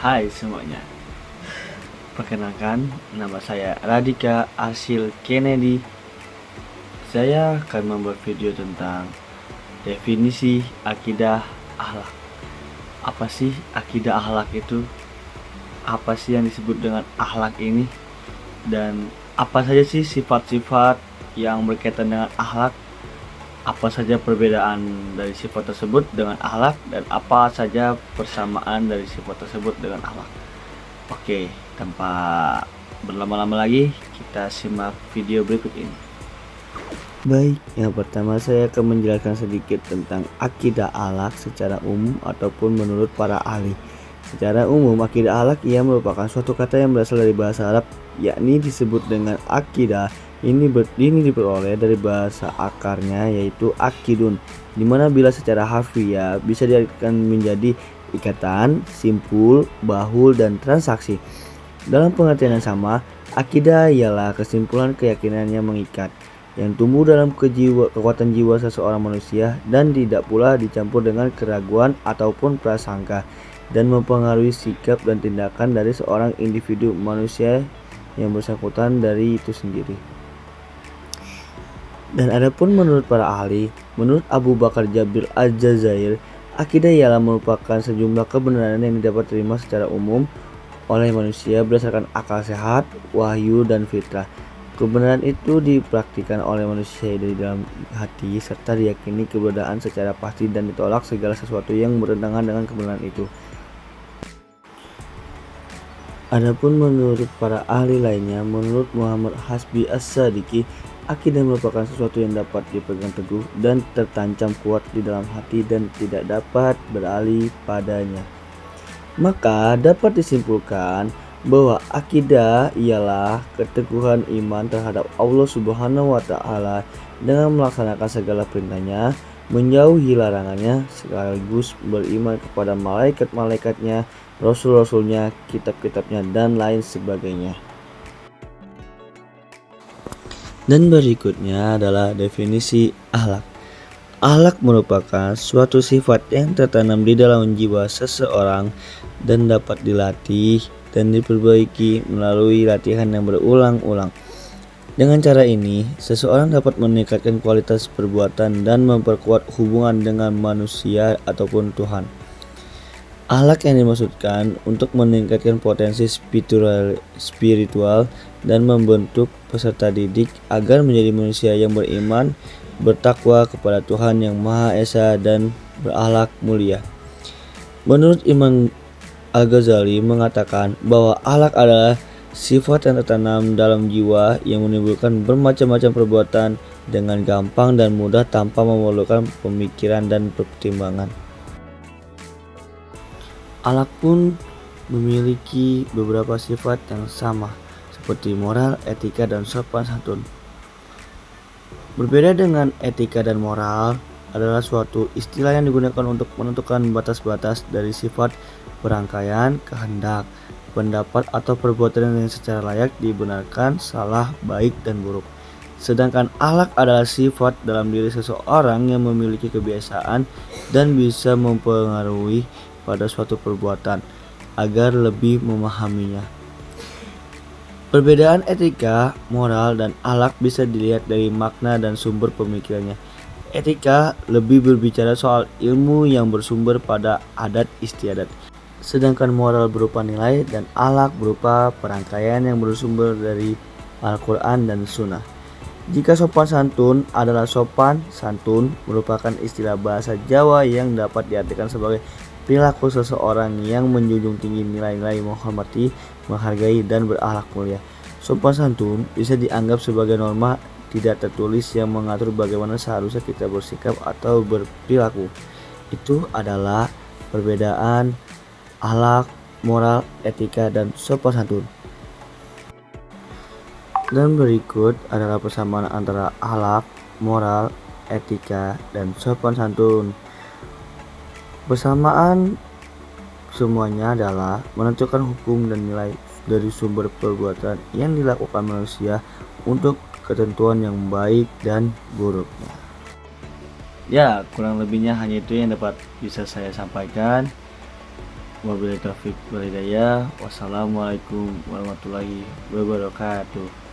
Hai semuanya, perkenalkan nama saya Radika Arsyil Kennedy. Saya akan membuat video tentang definisi akidah akhlak. Apa sih akidah akhlak itu? Apa sih yang disebut dengan akhlak ini? Dan apa saja sih sifat-sifat yang berkaitan dengan akhlak? Apa saja perbedaan dari sifat tersebut dengan akhlak, dan apa saja persamaan dari sifat tersebut dengan akhlak? Oke, tanpa berlama-lama lagi, kita simak video berikut ini. Baik, yang pertama saya akan menjelaskan sedikit tentang akidah akhlak secara umum ataupun menurut para ahli. Secara umum, akidah akhlak ia merupakan suatu kata yang berasal dari bahasa Arab, yakni disebut dengan akidah. Ini diperoleh dari bahasa akarnya, yaitu akidun, dimana bila secara harfiah bisa diartikan menjadi ikatan, simpul, bahul, dan transaksi. Dalam pengertian yang sama, akidah ialah kesimpulan keyakinan yang mengikat, yang tumbuh dalam kekuatan jiwa seseorang manusia dan tidak pula dicampur dengan keraguan ataupun prasangka, dan mempengaruhi sikap dan tindakan dari seorang individu manusia yang bersangkutan dari itu sendiri. Dan adapun menurut para ahli, menurut Abu Bakar Jabir Al-Jazair, akidah ialah merupakan sejumlah kebenaran yang dapat terima secara umum oleh manusia berdasarkan akal sehat, wahyu, dan fitrah. Kebenaran itu dipraktikkan oleh manusia dari dalam hati serta diyakini keberadaan secara pasti dan ditolak segala sesuatu yang bertentangan dengan kebenaran itu. Adapun menurut para ahli lainnya, menurut Muhammad Hasbi As-Sadiqi, akidah merupakan sesuatu yang dapat dipegang teguh dan tertancap kuat di dalam hati dan tidak dapat beralih padanya. Maka dapat disimpulkan bahwa akidah ialah keteguhan iman terhadap Allah Subhanahu wa Ta'ala dengan melaksanakan segala perintahnya, menjauhi larangannya, sekaligus beriman kepada malaikat-malaikatnya, rasul-rasulnya, kitab-kitabnya, dan lain sebagainya. Dan berikutnya adalah definisi akhlak. Akhlak merupakan suatu sifat yang tertanam di dalam jiwa seseorang dan dapat dilatih dan diperbaiki melalui latihan yang berulang-ulang. Dengan cara ini, seseorang dapat meningkatkan kualitas perbuatan dan memperkuat hubungan dengan manusia ataupun Tuhan. Akhlak yang dimaksudkan untuk meningkatkan potensi spiritual dan membentuk peserta didik agar menjadi manusia yang beriman, bertakwa kepada Tuhan yang Maha Esa, dan berakhlak mulia. Menurut Imam Al-Ghazali mengatakan bahwa akhlak adalah sifat yang tertanam dalam jiwa yang menimbulkan bermacam-macam perbuatan dengan gampang dan mudah tanpa memerlukan pemikiran dan pertimbangan. Akhlak pun memiliki beberapa sifat yang sama, seperti moral, etika, dan sopan santun. Berbeda dengan etika dan moral adalah suatu istilah yang digunakan untuk menentukan batas-batas dari sifat, perangkaian, kehendak, pendapat, atau perbuatan yang secara layak dibenarkan, salah, baik, dan buruk. Sedangkan akhlak adalah sifat dalam diri seseorang yang memiliki kebiasaan dan bisa mempengaruhi pada suatu perbuatan agar lebih memahaminya. Perbedaan etika, moral, dan akhlak bisa dilihat dari makna dan sumber pemikirannya. Etika lebih berbicara soal ilmu yang bersumber pada adat istiadat, sedangkan moral berupa nilai dan akhlak berupa perangkaian yang bersumber dari Al-Quran dan Sunnah. Jika sopan santun adalah sopan santun merupakan istilah bahasa Jawa yang dapat diartikan sebagai perilaku seseorang yang menjunjung tinggi nilai-nilai menghormati, menghargai, dan berakhlak mulia. Sopan santun bisa dianggap sebagai norma tidak tertulis yang mengatur bagaimana seharusnya kita bersikap atau berperilaku. Itu adalah perbedaan akhlak, moral, etika, dan sopan santun. Dan berikut adalah persamaan antara akhlak, moral, etika, dan sopan santun. Persamaan semuanya adalah menentukan hukum dan nilai dari sumber perbuatan yang dilakukan manusia untuk ketentuan yang baik dan buruknya. Ya, kurang lebihnya hanya itu yang dapat bisa saya sampaikan. Wabillahi taufiq wal hidayah. Wassalamualaikum warahmatullahi wabarakatuh.